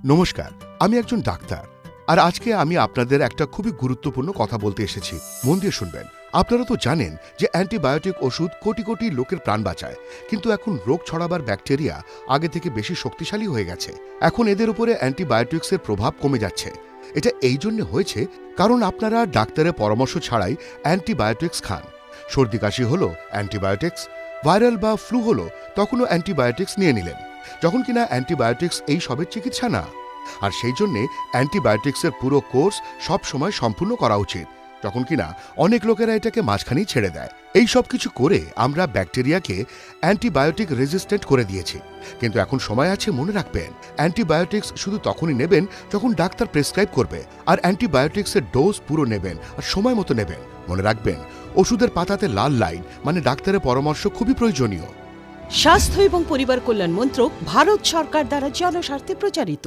নমস্কার, আমি একজন ডাক্তার। আর আজকে আমি আপনাদের একটা খুবই গুরুত্বপূর্ণ কথা বলতে এসেছি। মন দিয়ে শুনবেন। আপনারা তো জানেন যে অ্যান্টিবায়োটিক ওষুধ কোটি কোটি লোকের প্রাণ বাঁচায়, কিন্তু এখন রোগ ছড়াবার ব্যাকটেরিয়া আগে থেকে বেশি শক্তিশালী হয়ে গেছে। এখন এদের উপরে অ্যান্টিবায়োটিক্সের প্রভাব কমে যাচ্ছে। এটা এই জন্য হয়েছে কারণ আপনারা ডাক্তারের পরামর্শ ছাড়াই অ্যান্টিবায়োটিক্স খান। সর্দি কাশি হলো অ্যান্টিবায়োটিক্স, ভাইরাল বা ফ্লু হলো তখনও অ্যান্টিবায়োটিক্স নিয়ে নিলেন, যখন কিনা অ্যান্টিবায়োটিক্স এই সবের চিকিৎসা না। আর সেই জন্যে অ্যান্টিবায়োটিক্সের পুরো কোর্স সব সময় সম্পূর্ণ করা উচিত, যখন কিনা অনেক লোকেরা এটাকে মাঝখানেই ছেড়ে দেয়। এই সব কিছু করে আমরা ব্যাকটেরিয়াকে অ্যান্টিবায়োটিক রেজিস্ট্যান্ট করে দিয়েছি। কিন্তু এখন সময় আছে, মনে রাখবেন, অ্যান্টিবায়োটিক্স শুধু তখনই নেবেন যখন ডাক্তার প্রেসক্রাইব করবে, আর অ্যান্টিবায়োটিক্সের ডোজ পুরো নেবেন আর সময় মতো নেবেন। মনে রাখবেন, ওষুধের পাতাতে লাল লাইন মানে ডাক্তারের পরামর্শ খুবই প্রয়োজনীয়। স্বাস্থ্য এবং পরিবার কল্যাণ মন্ত্রক, ভারত সরকার দ্বারা জনস্বার্থে প্রচারিত।